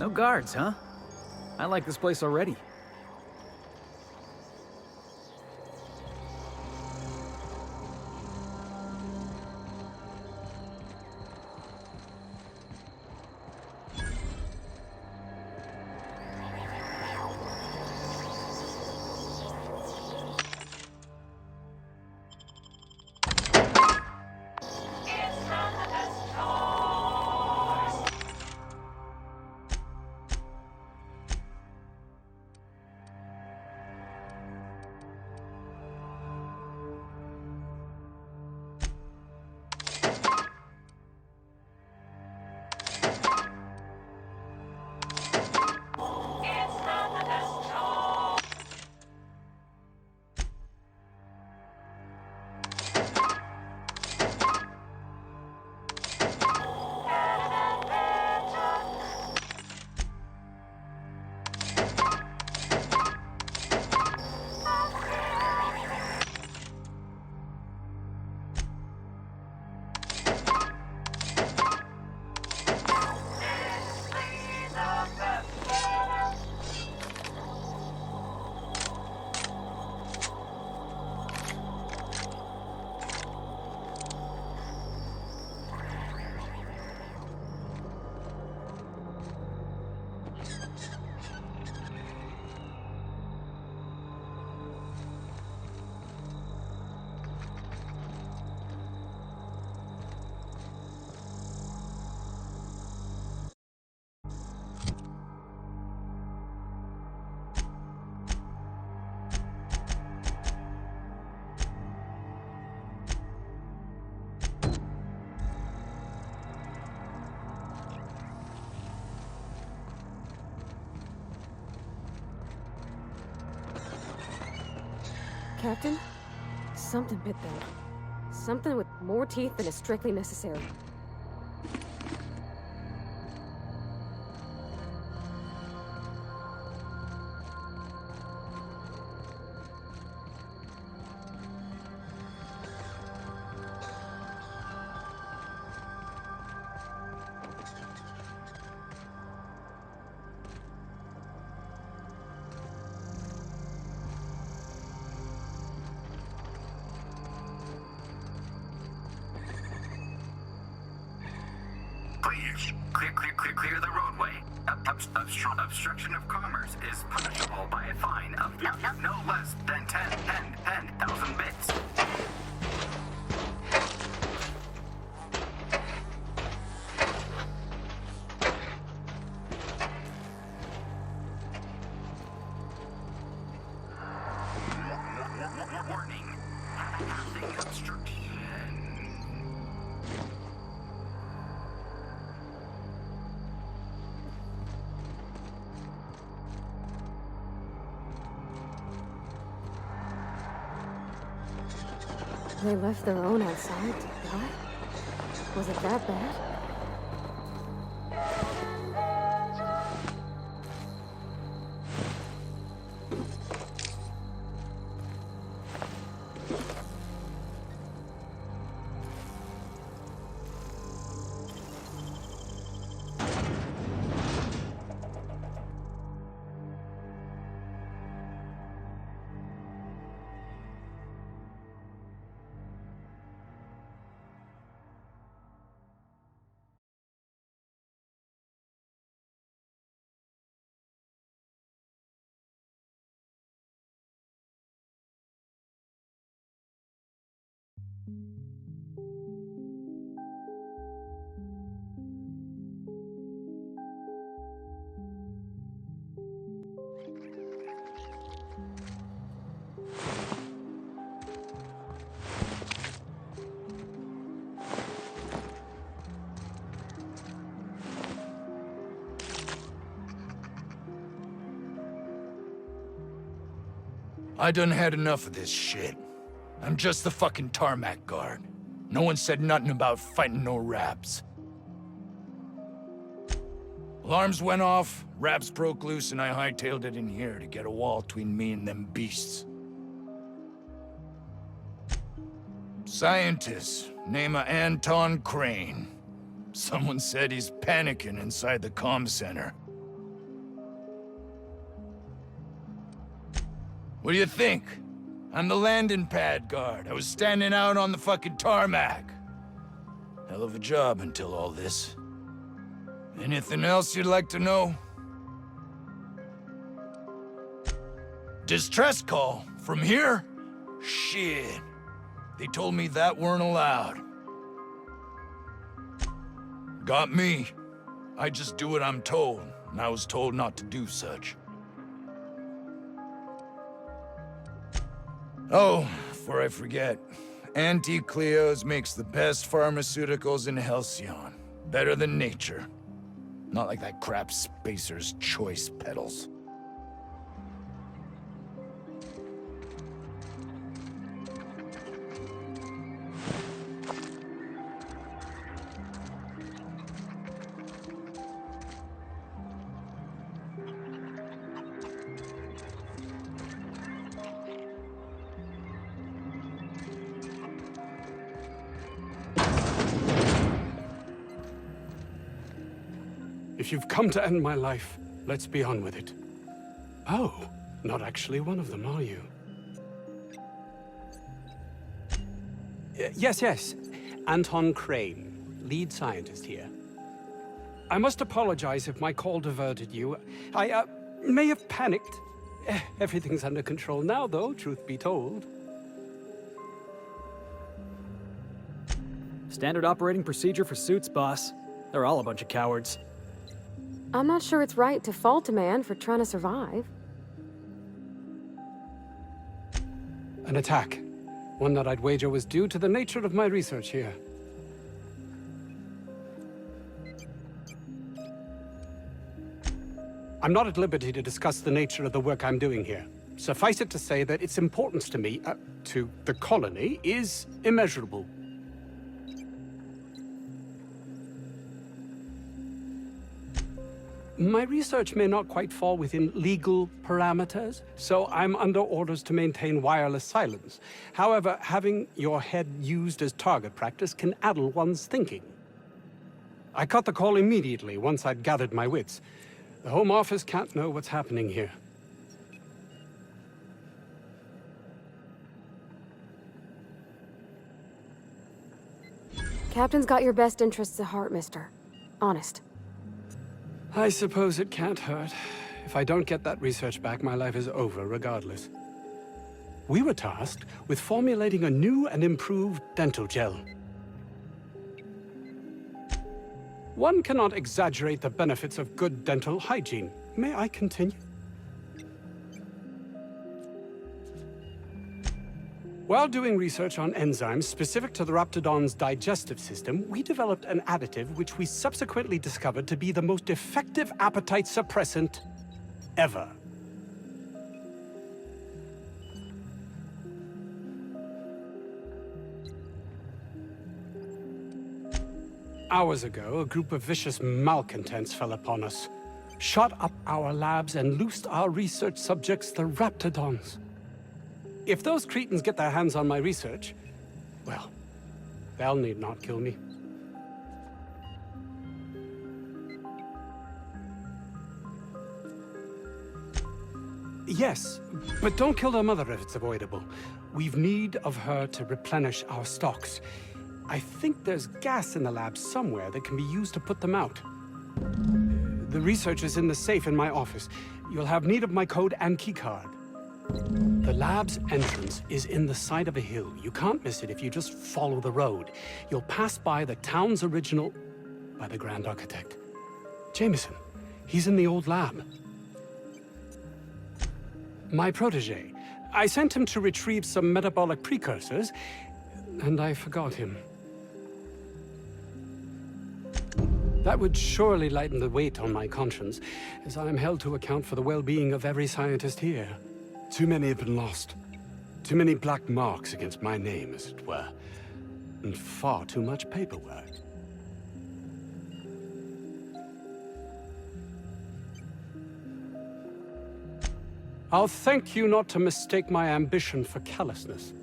No guards, huh? I like this place already. Captain? Something bit them. Something with more teeth than is strictly necessary. Please, clear the roadway. Obstruction of commerce is punishable by a fine of no less than 10,000 bits. Warning. Passing obstruction. They left their own outside to die? Was it that bad? I done had enough of this shit. I'm just the fucking tarmac guard. No one said nothing about fighting no Raps. Alarms went off, Raps broke loose, and I hightailed it in here to get a wall between me and them beasts. Scientist, name of Anton Crane. Someone said he's panicking inside the comm center. What do you think? I'm the landing pad guard. I was standing out on the fucking tarmac. Hell of a job until all this. Anything else you'd like to know? Distress call? From here? Shit. They told me that weren't allowed. Got me. I just do what I'm told, and I was told not to do such. Oh, before I forget, Auntie Cleo's makes the best pharmaceuticals in Halcyon. Better than nature. Not like that crap Spacer's Choice peddles. If you've come to end my life, let's be on with it. Oh, not actually one of them, are you? Yes. Anton Crane, lead scientist here. I must apologize if my call diverted you. I may have panicked. Everything's under control now, though, truth be told. Standard operating procedure for suits, boss. They're all a bunch of cowards. I'm not sure it's right to fault a man for trying to survive. An attack. One that I'd wager was due to the nature of my research here. I'm not at liberty to discuss the nature of the work I'm doing here. Suffice it to say that its importance to me, to the colony, is immeasurable. My research may not quite fall within legal parameters, so I'm under orders to maintain wireless silence. However, having your head used as target practice can addle one's thinking. I cut the call immediately once I'd gathered my wits. The Home Office can't know what's happening here. Captain's got your best interests at heart, mister. Honest. I suppose it can't hurt. If I don't get that research back, my life is over regardless. We were tasked with formulating a new and improved dental gel. One cannot exaggerate the benefits of good dental hygiene. May I continue? While doing research on enzymes specific to the Raptidon's digestive system, we developed an additive which we subsequently discovered to be the most effective appetite suppressant ever. Hours ago, a group of vicious malcontents fell upon us, shot up our labs and loosed our research subjects, the Raptidons. If those cretins get their hands on my research, well, they'll need not kill me. Yes, but don't kill their mother if it's avoidable. We've need of her to replenish our stocks. I think there's gas in the lab somewhere that can be used to put them out. The research is in the safe in my office. You'll have need of my code and keycard. The lab's entrance is in the side of a hill. You can't miss it if you just follow the road. You'll pass by the town's original... by the Grand Architect. Jameson. He's in the old lab. My protege. I sent him to retrieve some metabolic precursors, and I forgot him. That would surely lighten the weight on my conscience, as I am held to account for the well-being of every scientist here. Too many have been lost. Too many black marks against my name, as it were. And far too much paperwork. I'll thank you not to mistake my ambition for callousness.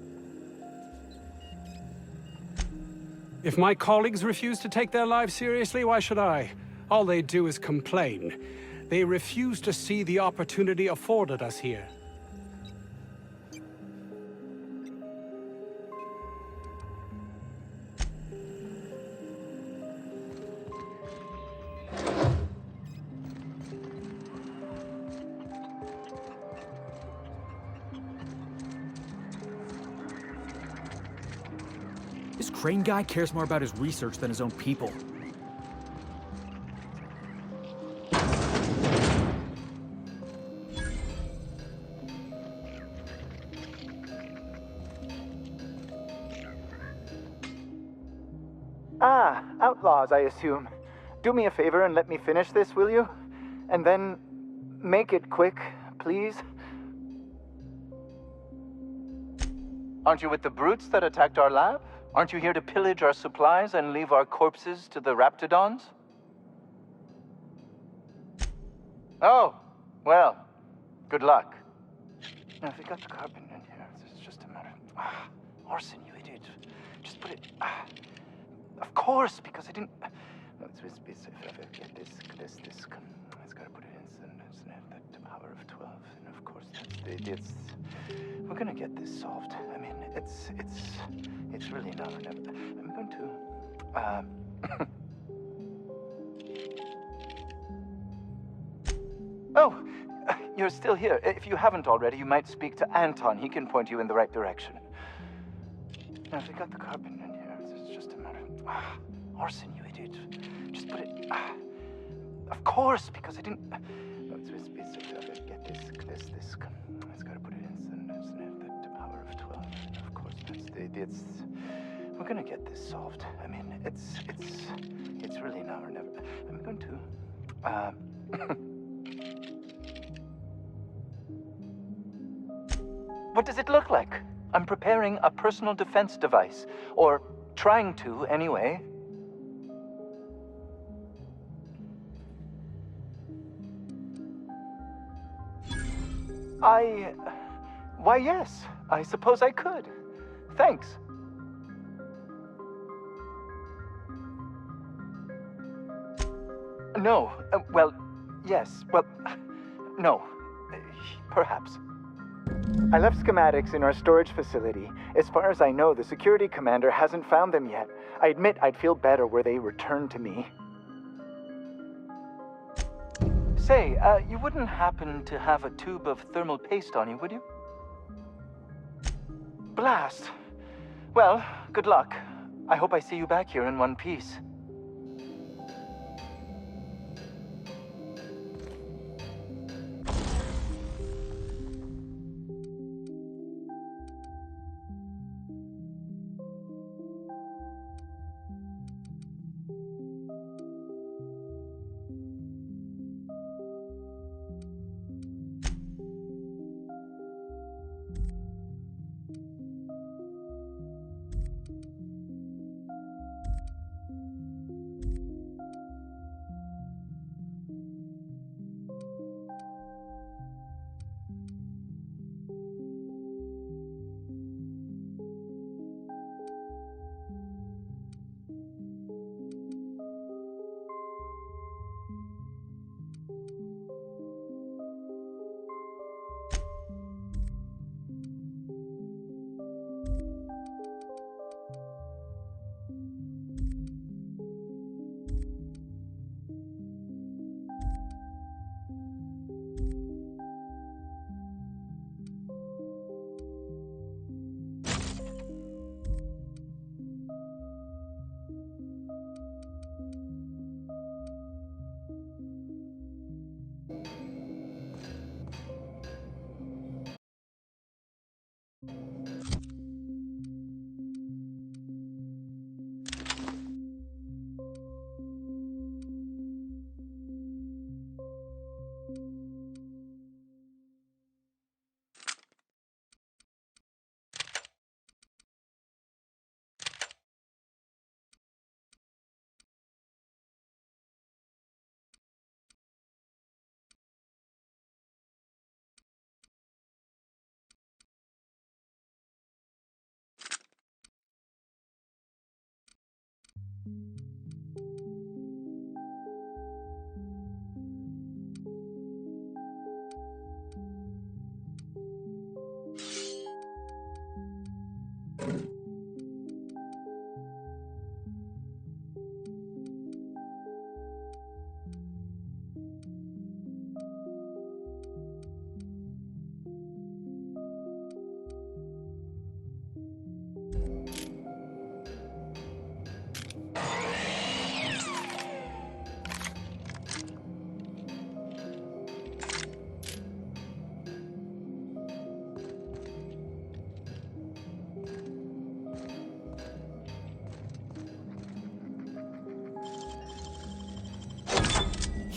If my colleagues refuse to take their lives seriously, why should I? All they do is complain. They refuse to see the opportunity afforded us here. This Crane guy cares more about his research than his own people. Ah, outlaws, I assume. Do me a favor and let me finish this, will you? And then make it quick, please. Aren't you with the brutes that attacked our lab? Aren't you here to pillage our supplies and leave our corpses to the Raptidons? Oh, well, good luck. Now, if we got the carbon in here, it's just a matter of... Orson, you idiot. Just put it... Of course, because I didn't... Get this. It's got to put it in the power of 12. And of course, it's... We're gonna get this solved. I mean, it's really now or never. I'm going to... Oh, you're still here. If you haven't already, you might speak to Anton. He can point you in the right direction. Now, if we got the carbon in here, it's just a matter of... Orson, you idiot. Just put it... Of course, because I didn't... Get this. It's got to put it in the power of 12. And of course, it's... We're gonna get this solved. I mean, it's really now or never. I'm going to... What does it look like? I'm preparing a personal defense device. Or trying to, anyway. Why, yes. I suppose I could. Thanks. No. Well, yes. Well, no. Perhaps. I left schematics in our storage facility. As far as I know, the security commander hasn't found them yet. I admit I'd feel better were they returned to me. Say, you wouldn't happen to have a tube of thermal paste on you, would you? Blast. Well, good luck. I hope I see you back here in one piece.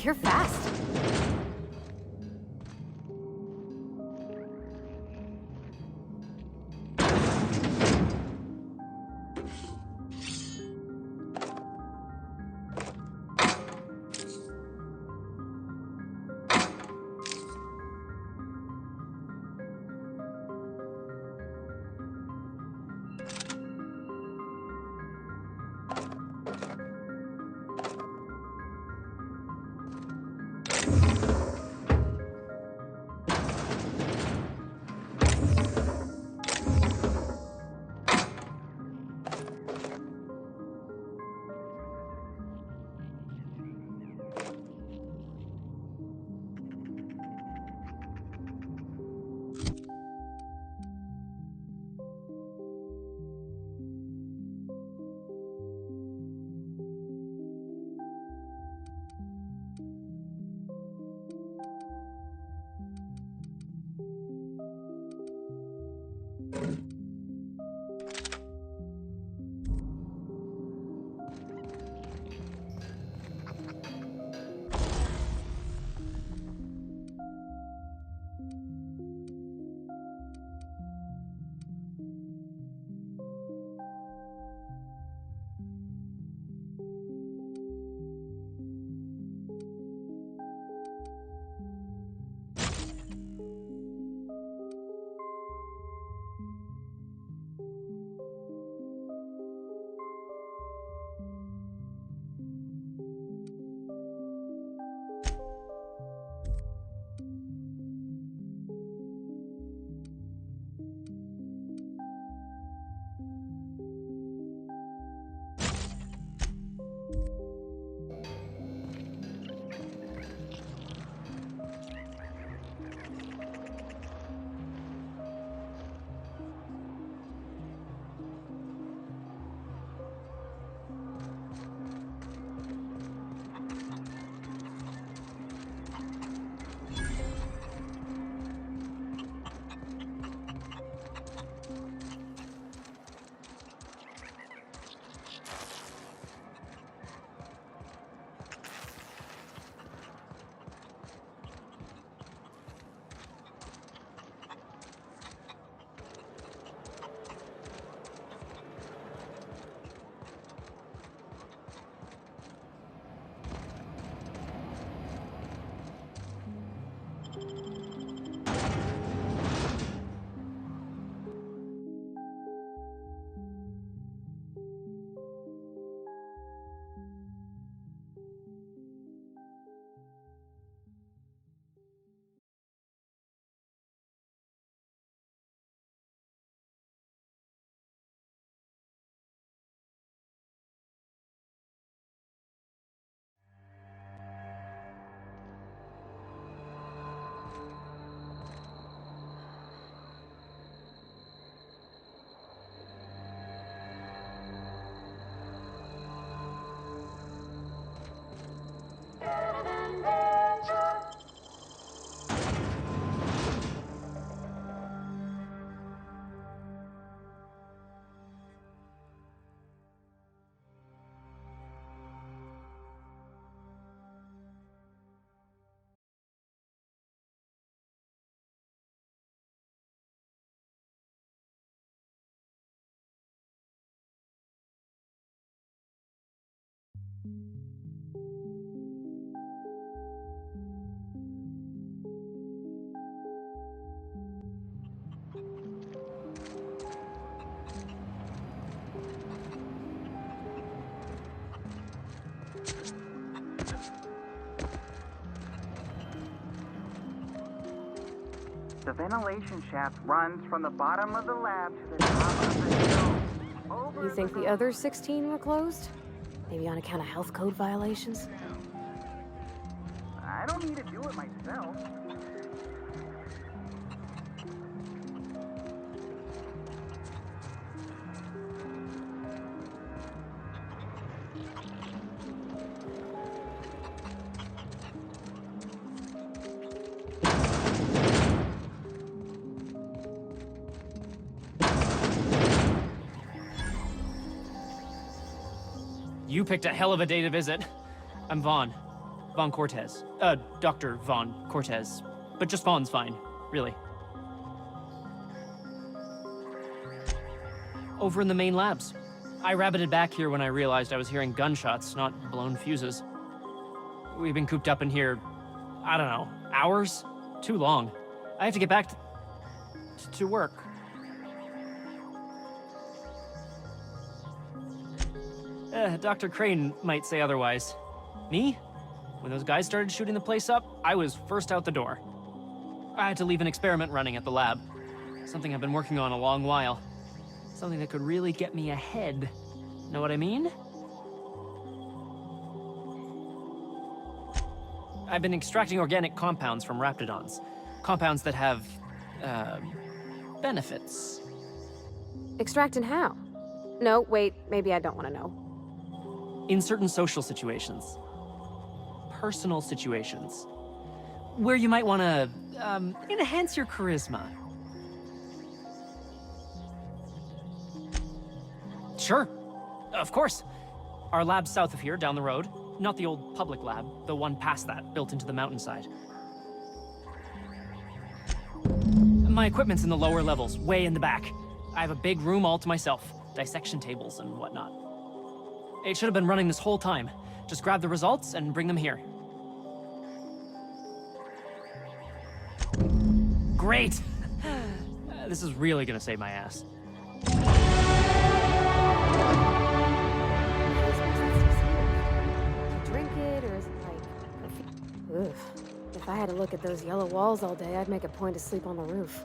You're fast. The ventilation shaft runs from the bottom of the lab to the top of the hill. Over You think the other 16 were closed? Maybe on account of health code violations? I don't need to do it myself. You picked a hell of a day to visit. I'm Vaughn. Von Cortez. Dr. Von Cortez. But just Von's fine, really. Over in the main labs. I rabbited back here when I realized I was hearing gunshots, not blown fuses. We've been cooped up in here, I don't know, hours? Too long. I have to get back to work. Dr. Crane might say otherwise. Me? When those guys started shooting the place up, I was first out the door. I had to leave an experiment running at the lab. Something I've been working on a long while. Something that could really get me ahead. Know what I mean? I've been extracting organic compounds from raptidons. Compounds that have, benefits. Extracting how? No, wait, maybe I don't want to know. In certain social situations. Personal situations. Where you might want to, enhance your charisma. Sure. Of course. Our lab's south of here, down the road. Not the old public lab, the one past that, built into the mountainside. My equipment's in the lower levels, way in the back. I have a big room all to myself. Dissection tables and whatnot. It should have been running this whole time. Just grab the results and bring them here. Great! This is really gonna save my ass. Drink it, or is it like... Ugh. If I had to look at those yellow walls all day, I'd make a point to sleep on the roof.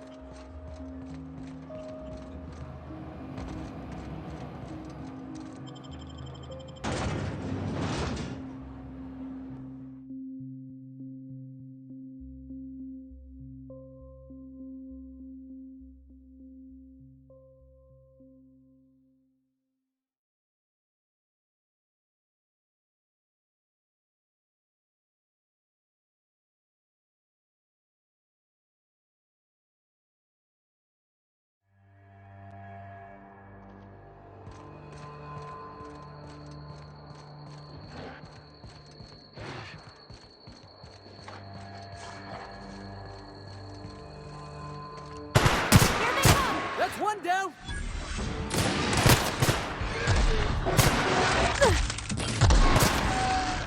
That's one down!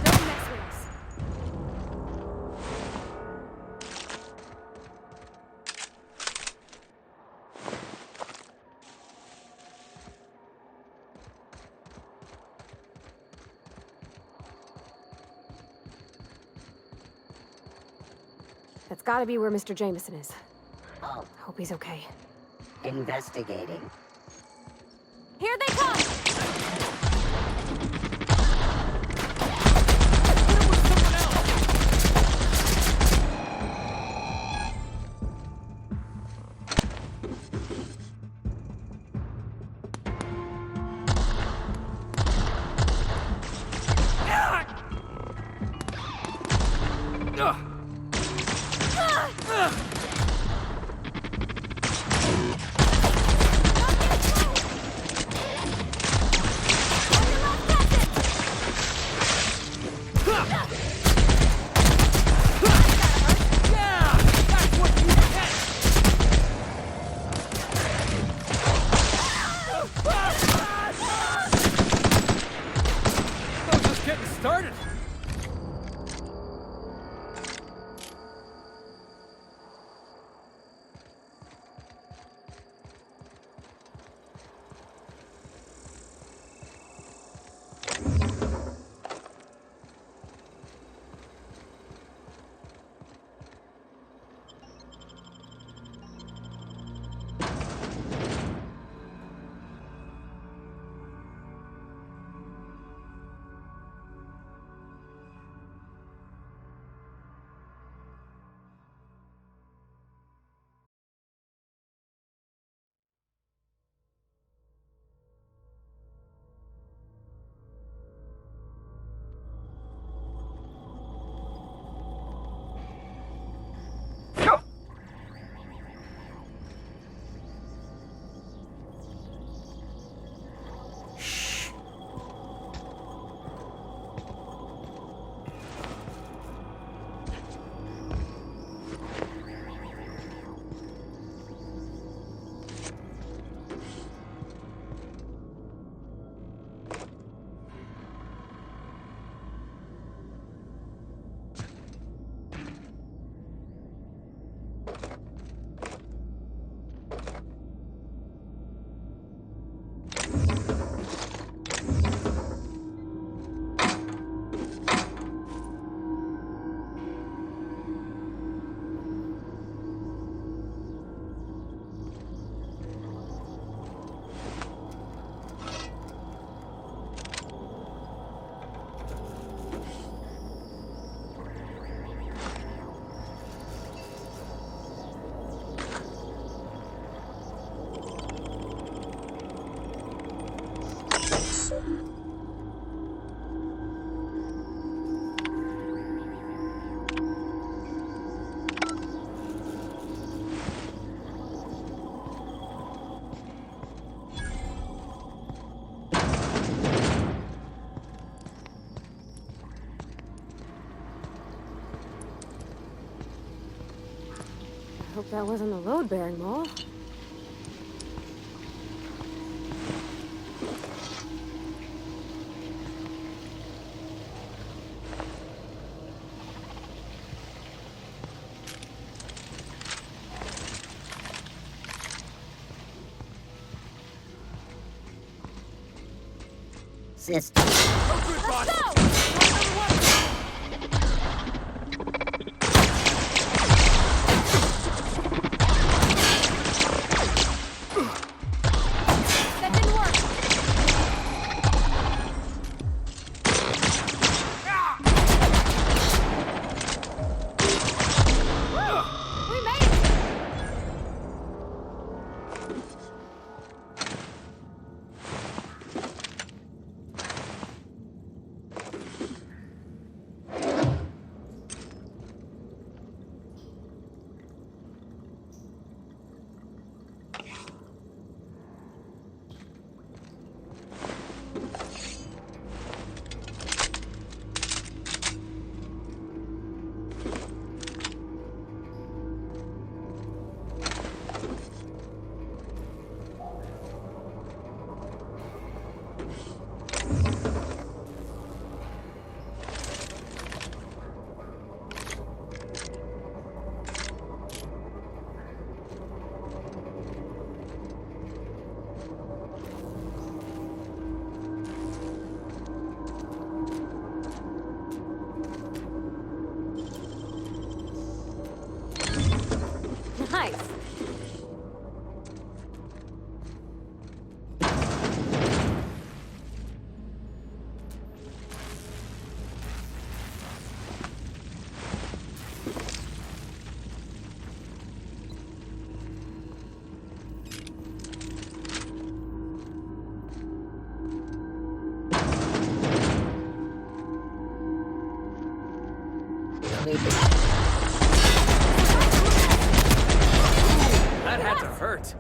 Don't mess with us. That's gotta be where Mr. Jameson is. Oh, Hope he's okay. investigating. Here they come! Started. Hope that wasn't a load-bearing mole. System. That didn't work! Woo! We made it! Nice. That had to hurt.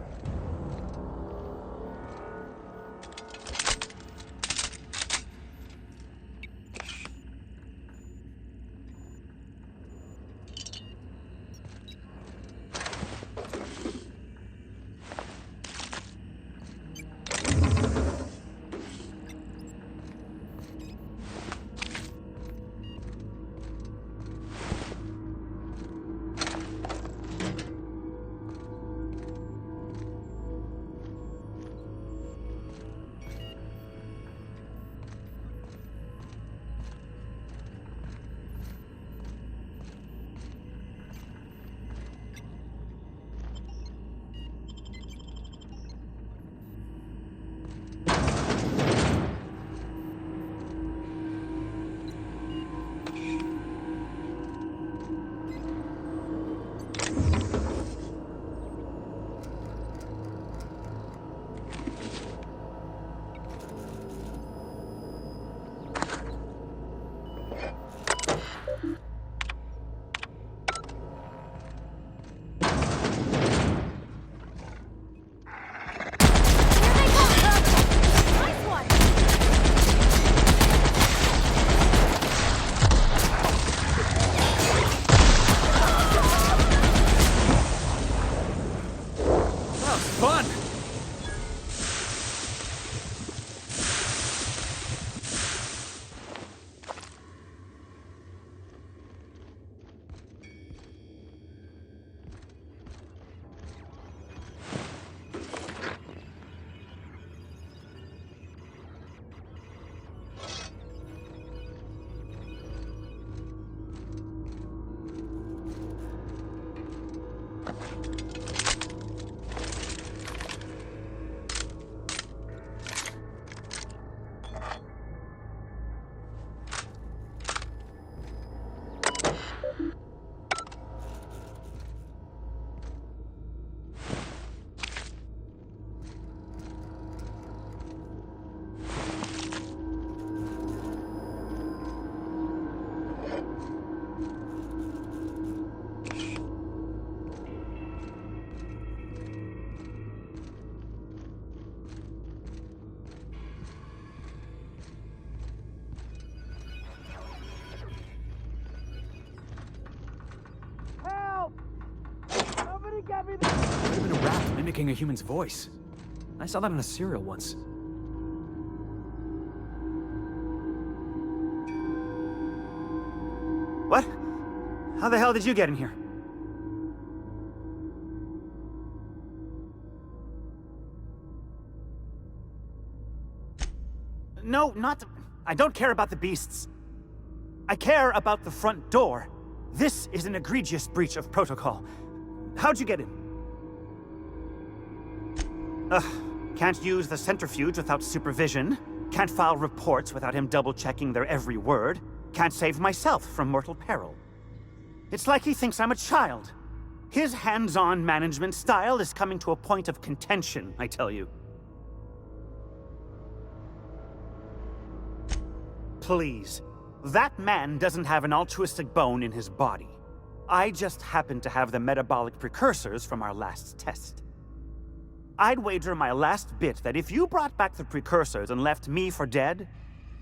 Could have been a rat mimicking a human's voice. I saw that in a serial once. What? How the hell did you get in here? No, not... I don't care about the beasts. I care about the front door. This is an egregious breach of protocol. How'd you get in? Ugh. Can't use the centrifuge without supervision. Can't file reports without him double-checking their every word. Can't save myself from mortal peril. It's like he thinks I'm a child. His hands-on management style is coming to a point of contention, I tell you. Please. That man doesn't have an altruistic bone in his body. I just happen to have the metabolic precursors from our last test. I'd wager my last bit that if you brought back the precursors and left me for dead,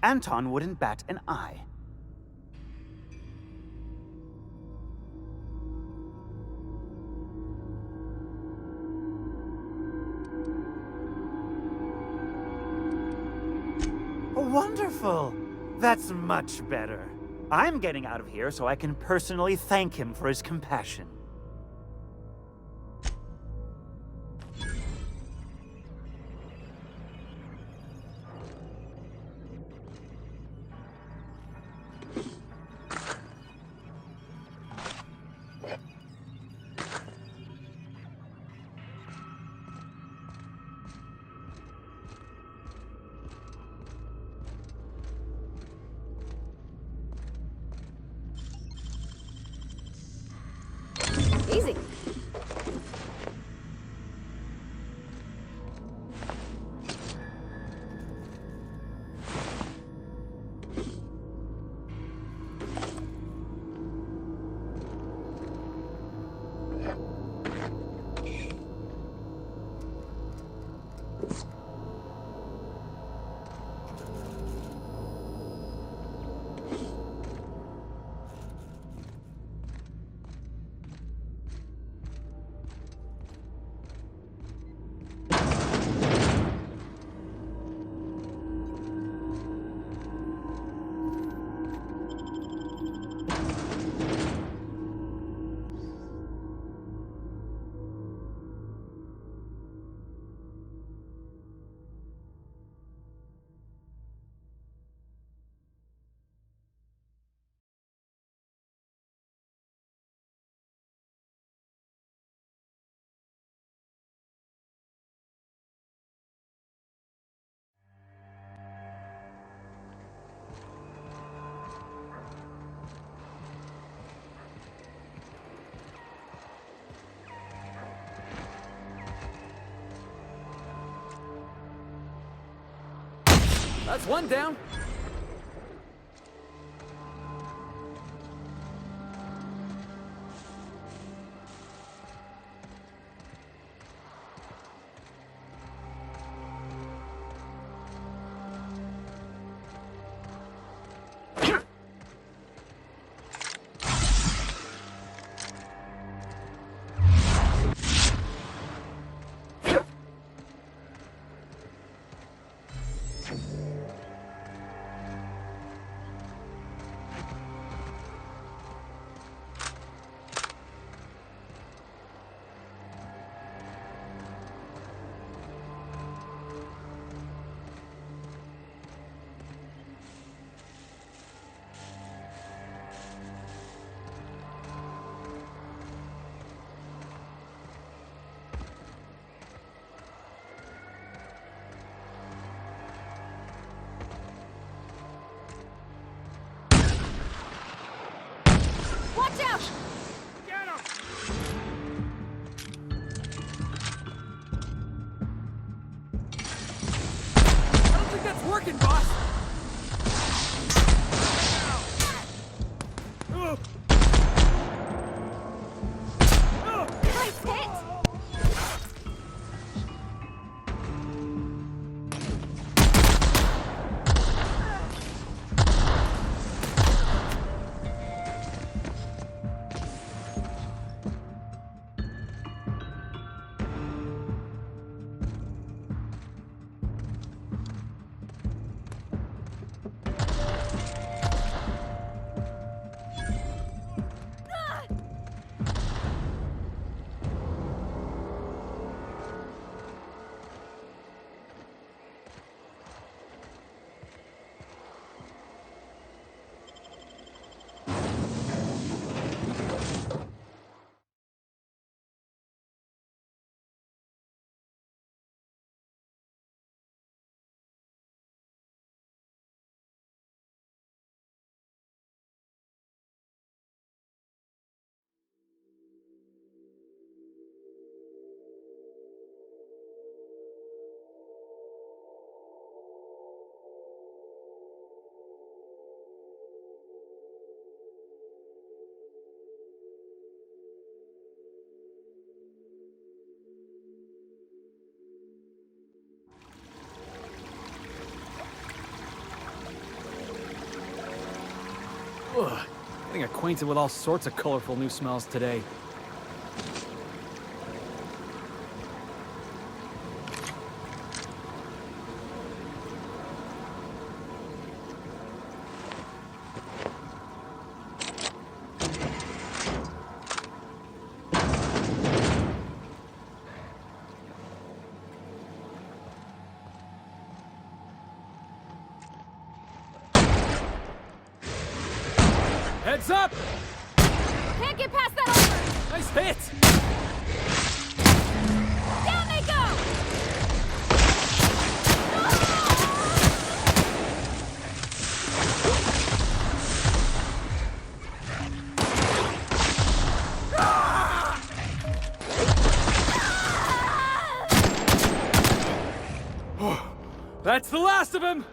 Anton wouldn't bat an eye. Wonderful! That's much better. I'm getting out of here so I can personally thank him for his compassion. Easy. That's one down. Watch out! Get him! I don't think that's working, boss. Nice hit! Ugh, getting acquainted with all sorts of colorful new smells today. Heads up! Can't get past that armor! Nice hit! Down they go! That's the last of him!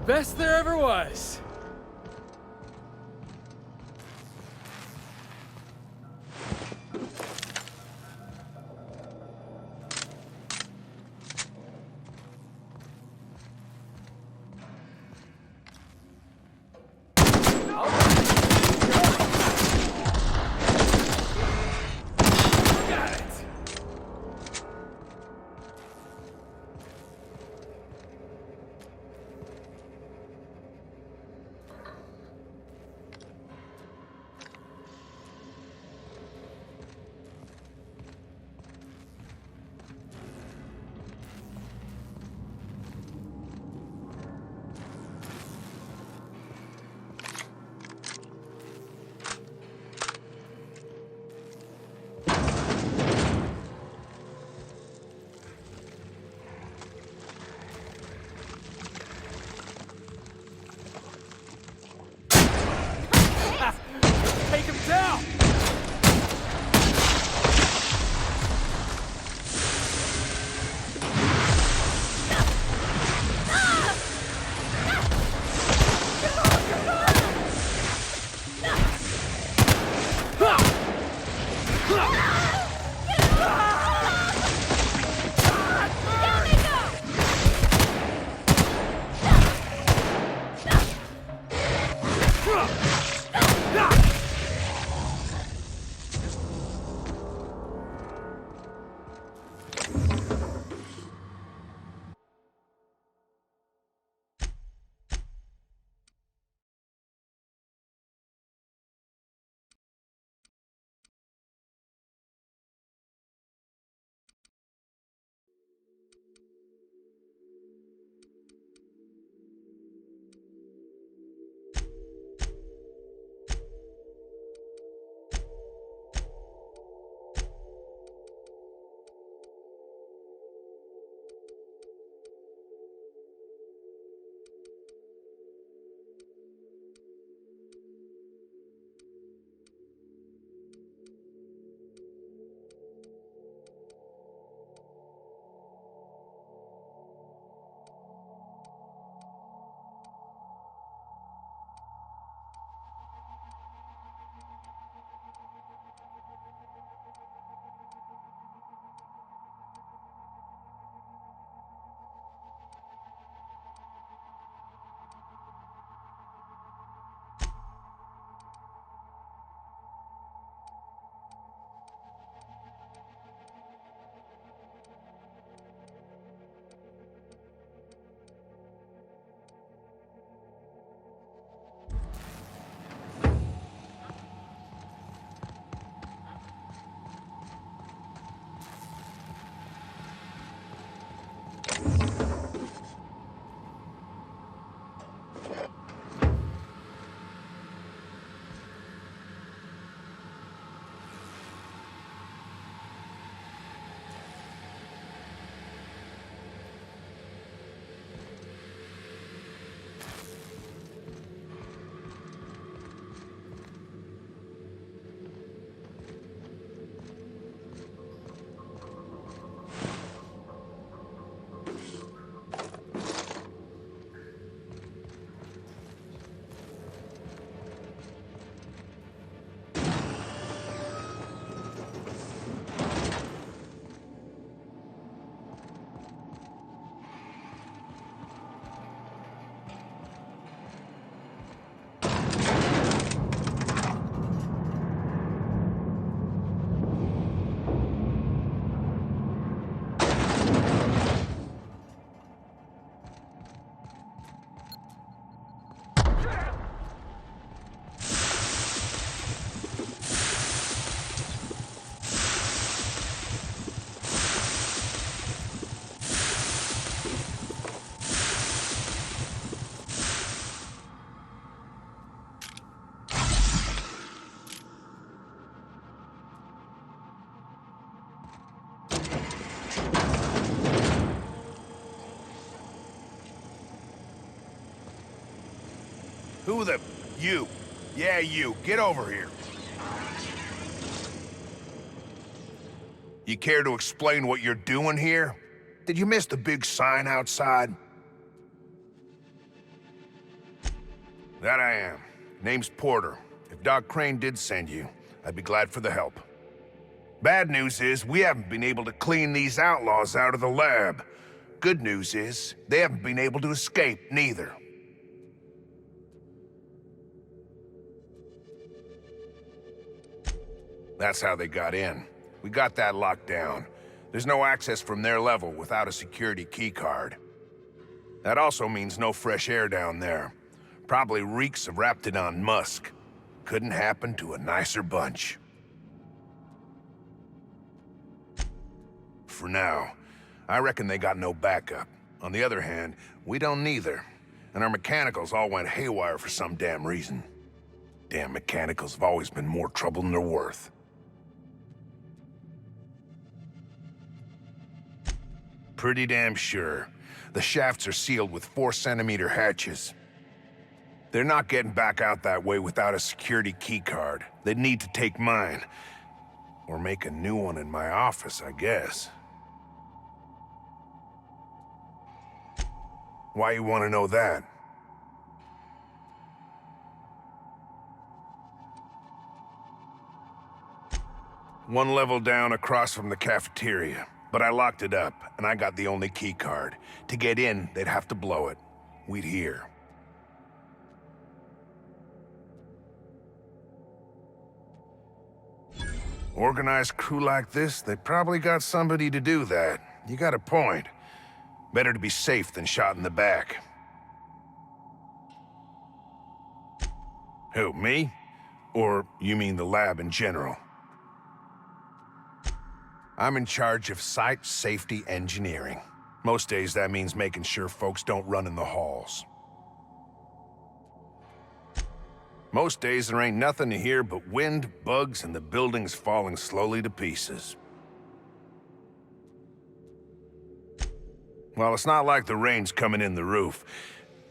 Best there ever was. Who the... You. Yeah, you. Get over here. You care to explain what you're doing here? Did you miss the big sign outside? That I am. Name's Porter. If Doc Crane did send you, I'd be glad for the help. Bad news is, we haven't been able to clean these outlaws out of the lab. Good news is, they haven't been able to escape, neither. That's how they got in. We got that locked down. There's no access from their level without a security keycard. That also means no fresh air down there. Probably reeks of Raptidon musk. Couldn't happen to a nicer bunch. For now, I reckon they got no backup. On the other hand, we don't neither. And our mechanicals all went haywire for some damn reason. Damn mechanicals have always been more trouble than they're worth. Pretty damn sure. The shafts are sealed with 4-centimeter hatches. They're not getting back out that way without a security keycard. They'd need to take mine. Or make a new one in my office, I guess. Why you want to know that? One level down across from the cafeteria. But I locked it up, and I got the only key card. To get in, they'd have to blow it. We'd hear. Organized crew like this, they probably got somebody to do that. You got a point. Better to be safe than shot in the back. Who, me? Or you mean the lab in general? I'm in charge of site safety engineering. Most days that means making sure folks don't run in the halls. Most days there ain't nothing to hear but wind, bugs, and the buildings falling slowly to pieces. Well, it's not like the rain's coming in the roof.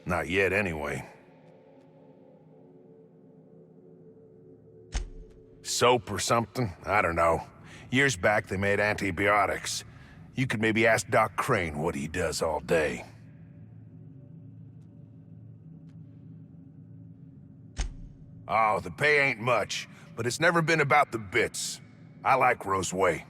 Not yet, anyway. Soap or something? I don't know. Years back, they made antibiotics. You could maybe ask Doc Crane what he does all day. Oh, the pay ain't much, but it's never been about the bits. I like Roseway.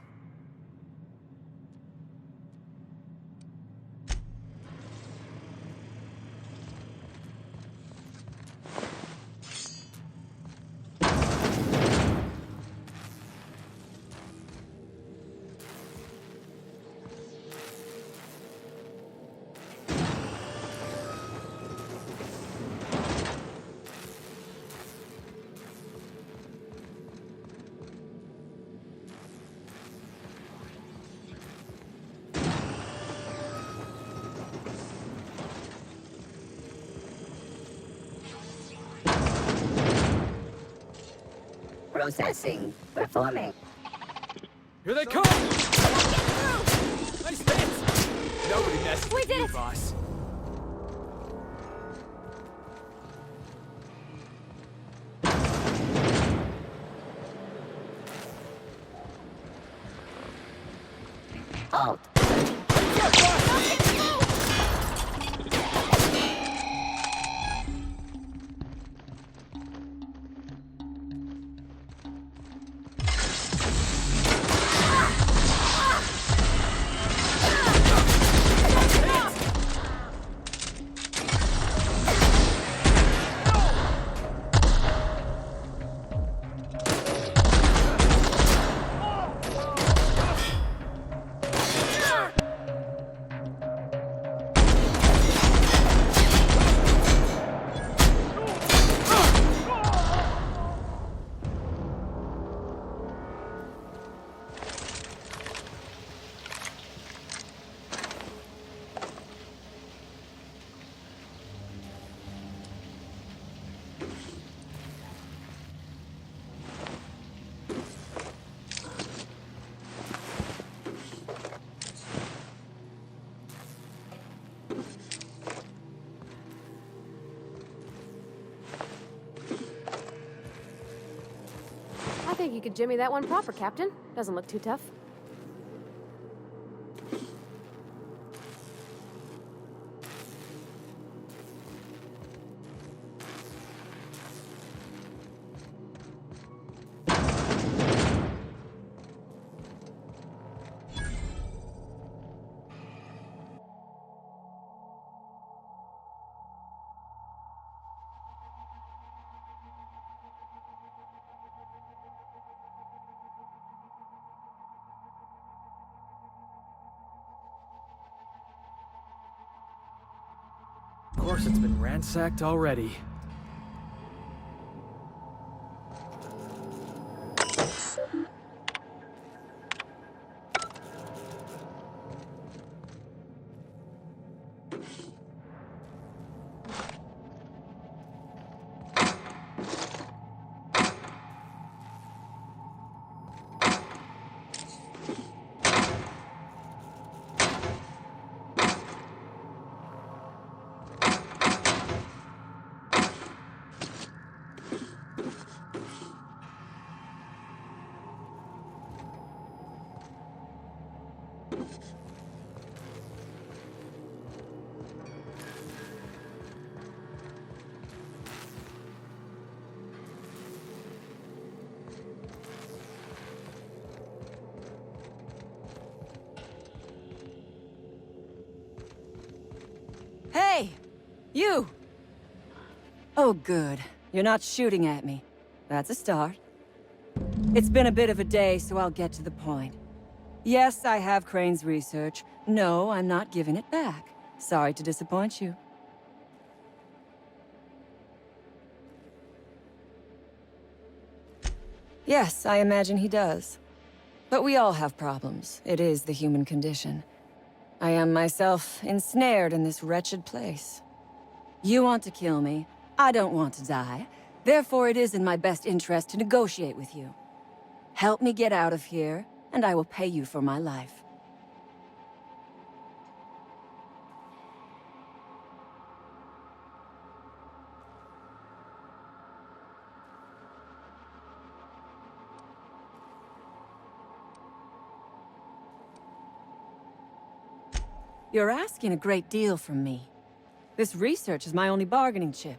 Processing. Performing. Here they come! Nice hit! Nobody messes with you, boss. Halt. think you could jimmy that one proper, Captain. Doesn't look too tough. Of course, it's been ransacked already. Hey! You! Oh, good. You're not shooting at me. That's a start. It's been a bit of a day, so I'll get to the point. Yes, I have Crane's research. No, I'm not giving it back. Sorry to disappoint you. Yes, I imagine he does. But we all have problems. It is the human condition. I am myself ensnared in this wretched place. You want to kill me. I don't want to die. Therefore, it is in my best interest to negotiate with you. Help me get out of here, and I will pay you for my life. You're asking a great deal from me. This research is my only bargaining chip.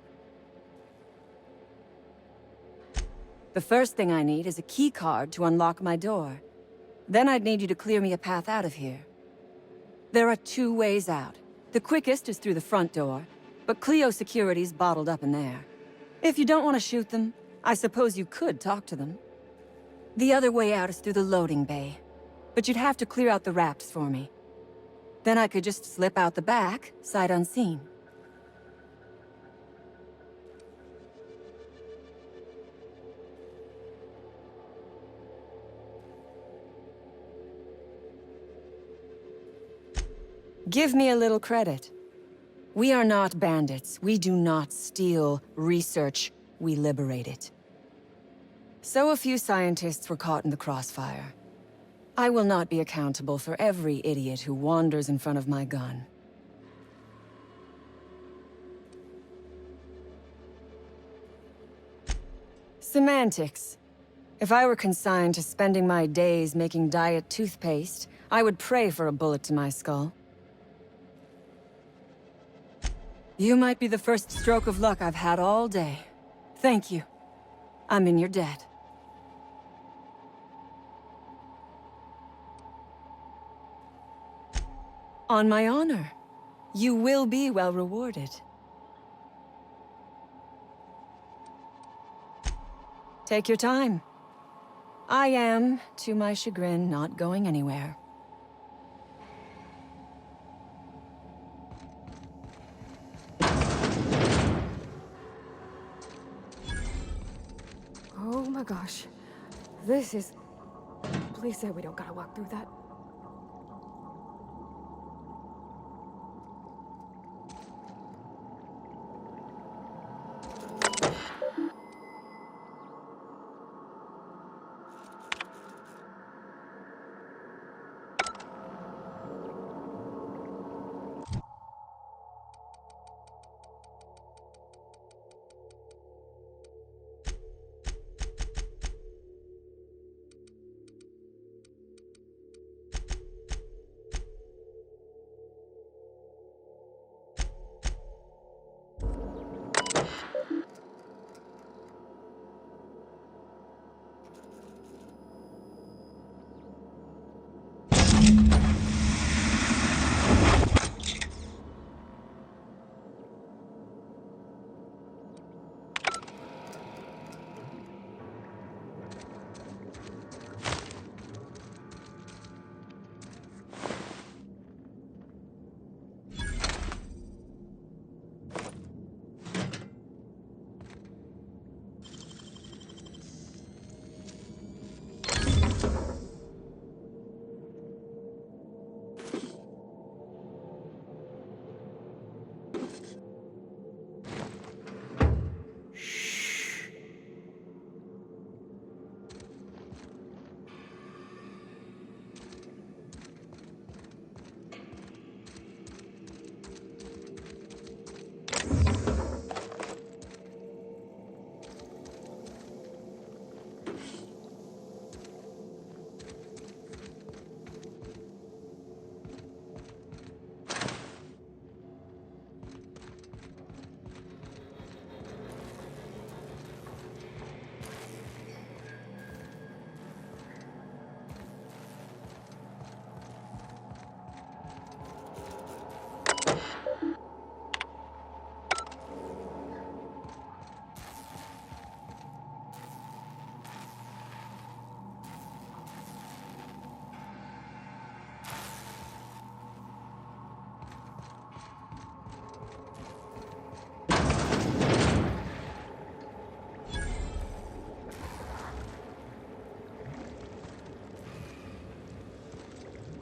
The first thing I need is a key card to unlock my door. Then I'd need you to clear me a path out of here. There are 2 ways out. The quickest is through the front door, but Cleo security's bottled up in there. If you don't want to shoot them, I suppose you could talk to them. The other way out is through the loading bay, but you'd have to clear out the rafts for me. Then I could just slip out the back, sight unseen. Give me a little credit. We are not bandits. We do not steal research. We liberate it. So a few scientists were caught in the crossfire. I will not be accountable for every idiot who wanders in front of my gun. Semantics. If I were consigned to spending my days making diet toothpaste, I would pray for a bullet to my skull. You might be the first stroke of luck I've had all day. Thank you. I'm in your debt. On my honor. You will be well rewarded. Take your time. I am, to my chagrin, not going anywhere. Oh my gosh. This is... Please say we don't gotta walk through that.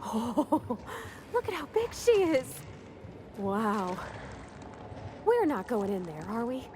Oh, look at how big she is! Wow. We're not going in there, are we?